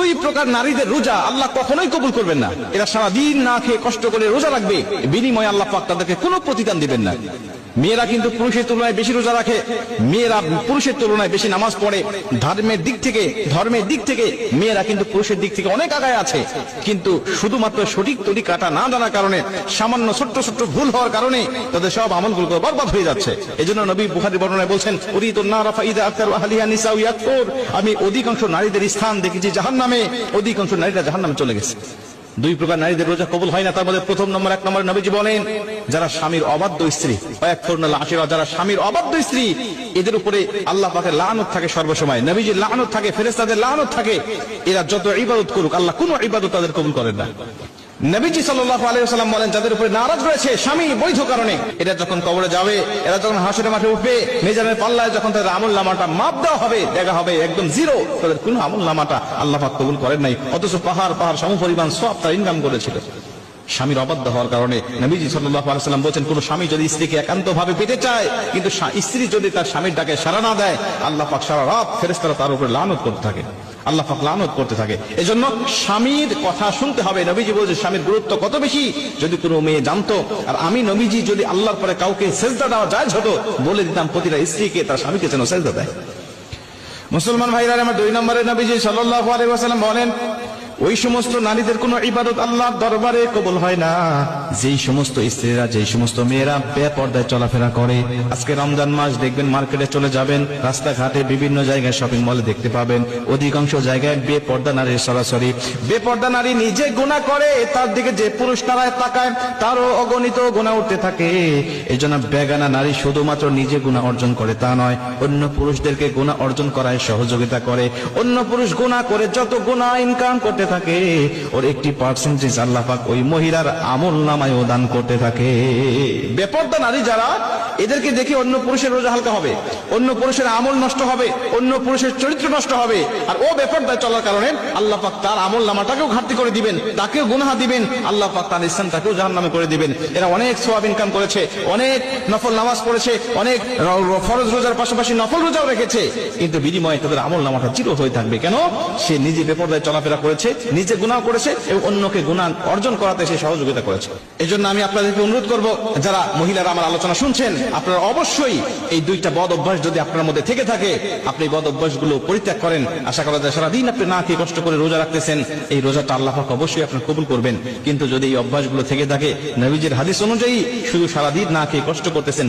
দুই প্রকার নারীদের রোজা আল্লাহ কখনোই কবুল করবেন না। এরা সারাদিন না খেয়ে কষ্ট করে রোজা রাখবে, বিনিময়ে আল্লাহ পাক তাদেরকে কোনো প্রতিদান দিবেন না। মেয়েরা কিন্তু পুরুষের তুলনায় বেশি রোজা রাখে, মেয়েরা পুরুষের তুলনায় বেশি নামাজ পড়ে, ধর্মের দিক থেকে মেয়েরা কিন্তু পুরুষের দিক থেকে অনেক আগায় আছে। কিন্তু শুধুমাত্র সঠিক তরিকাটা না জানার কারণে, সামান্য ছোট্ট ছোট্ট ভুল হওয়ার কারণে তাদের সব আমলগুলো বরবাদ হয়ে যাচ্ছে। এজন্য নবী বুখারী বর্ণনায় বলছেন, উরিতুন নারা ফাইদা আকতারু আহলিহা নিসাউ ইয়াকফুর, আমি অধিকাংশ নারীদের স্থান দেখেছি জাহান্নামে, অধিকাংশ নারীরা জাহান্নামে চলে গেছে। দুই প্রকার নারীদের রোজা কবুল হয় না। তার মধ্যে প্রথম নম্বর, এক নম্বরে নবীজি বলেন, যারা স্বামীর অবাধ্য স্ত্রী, যারা স্বামীর অবাধ্য স্ত্রী, এদের উপরে আল্লাহ পাকের লানত থাকে সর্বসময়, নবীজির লানত থাকে, ফেরেশতাদের লানত থাকে। এরা যত ইবাদত করুক আল্লাহ কোনো ইবাদত তাদের কবুল করেন না। নবীজি সাল্লাল্লাহু আলাইহি ওয়াসাল্লাম বলেন, যাদের উপরে নারাজ রয়েছে স্বামী বৈধ কারণে, এরা যখন কবরে যাবে, এরা যখন হাসরের মাঠে উঠবে, মিজানের পাল্লায় যখন তাদের আমলনামাটা মাপ দেওয়া হবে, দেখা হবে একদম জিরো, তাদের কোনো আমলনামাটা আল্লাহ পাক কবুল করেন নাই, অথচ পাহাড় সমপরিমাণ সওয়াব তারা ইনকাম করেছিল। স্বামীর অবাধ্য হওয়ার কারণে নবীজি সাল্লাল্লাহু আলাইহি ওয়াসাল্লাম বলেন, কোন স্বামী যদি স্ত্রীকে একান্তভাবে পেতে চায়, কিন্তু স্ত্রী যদি তার স্বামীর ডাকে সাড়া না দেয়, আল্লাহ পাক সারা রাত ফেরেশতারা তার উপরে লানত করতে থাকে, আল্লাহ পাক লানত করতে থাকে। এজন্য স্বামীর কথা শুনতে হবে। নবীজি বলছে স্বামীর গুরুত্ব কত বেশি যদি কোনো মেয়ে জানতো, আর আমি নবীজি যদি আল্লাহর পরে কাউকে সেজদা দেওয়া জায়েজ হতো, বলে দিতাম প্রতিটা স্ত্রীকে তার স্বামীকে যেন সেজদা দেয়। মুসলমান ভাইরা আমার, দুই নম্বরে নবীজি সাল্লাল্লাহু আলাইহি ওয়াসাল্লাম বলেন, ওই সমস্ত নারীদের কোন ইবাদত আল্লাহর দরবারে কবুল হয় না যেই সমস্ত স্ত্রীরা, যেই সমস্ত মেয়েরা বেপর্দায় চলাফেরা করে। আজকে রমজান মাস, দেখবেন মার্কেটে চলে যাবেন, রাস্তাঘাটে বিভিন্ন জায়গায়, শপিং মলে দেখতে পাবেন অধিকাংশ জায়গায় বেপর্দা নারীর সরাসরি। বেপর্দা নারী নিজে গুনাহ করে, তার দিকে যে পুরুষ তারায় তাকায় তারও অগণিত গুনাহ উঠতে থাকে। এই জন্য বেগানা নারী শুধুমাত্র নিজে গুনাহ অর্জন করে তা নয়, অন্য পুরুষদেরকে গুনাহ অর্জন করায় সহযোগিতা করে। অন্য পুরুষ গুনাহ করে যত গুনাহ ইনকাম করতে থাকে, ওর একটি পার্সেন্টেজ আল্লাহ পাক ওই মহিলার আমল নামায় দান করতে থাকে। বেপর্দা নারী যারা, এদেরকে দেখে অন্য পুরুষের রোজা হালকা হবে, অন্য পুরুষের আমল নষ্ট হবে, অন্য পুরুষের চরিত্র নষ্ট হবে। আর ও বেপর্দায় চলার কারণে আল্লাহ পাক তার আমল নামাটাকেও ঘাটতি করে দিবেন, তাকেও গুনাহ দিবেন, আল্লাহ পাক তার স্থানটাকেও জাহান্নামে করে দিবেন। এরা অনেক সওয়াব ইনকাম করেছে, অনেক নফল নামাজ পড়েছে, অনেক ফরজ রোজার পাশাপাশি নফল রোজাও রেখেছে, কিন্তু বিনিময়ে তাদের আমল নামাটা জিরো হয়ে থাকবে। কেন? সে নিজে বেপর্দায় চলাফেরা করেছে, নিজে গুনাহ করেছে এবং অন্যকে গুনাহ অর্জন করাতে সে সহযোগিতা করেছে। এজন্য আমি আপনাদেরকে অনুরোধ করব, যারা মহিলারা আমার আলোচনা শুনছেন, আপনারা অবশ্যই এই দুইটা বদ অভ্যাস যদি আপনার মধ্যে থেকে থাকে, আপনি বদ অভ্যাসগুলো পরিত্যাগ করেন। আশা করা যায় সারাদিন আপনি না খেয়ে কষ্ট করে রোজা রাখতেছেন, এই রোজাটা আল্লাহ পাক অবশ্যই আপনার কবুল করবেন। কিন্তু যদি এই অভ্যাসগুলো থেকে থাকে, নবীজির হাদিস অনুযায়ী শুধু সারাদিন না খেয়ে কষ্ট করতেছেন,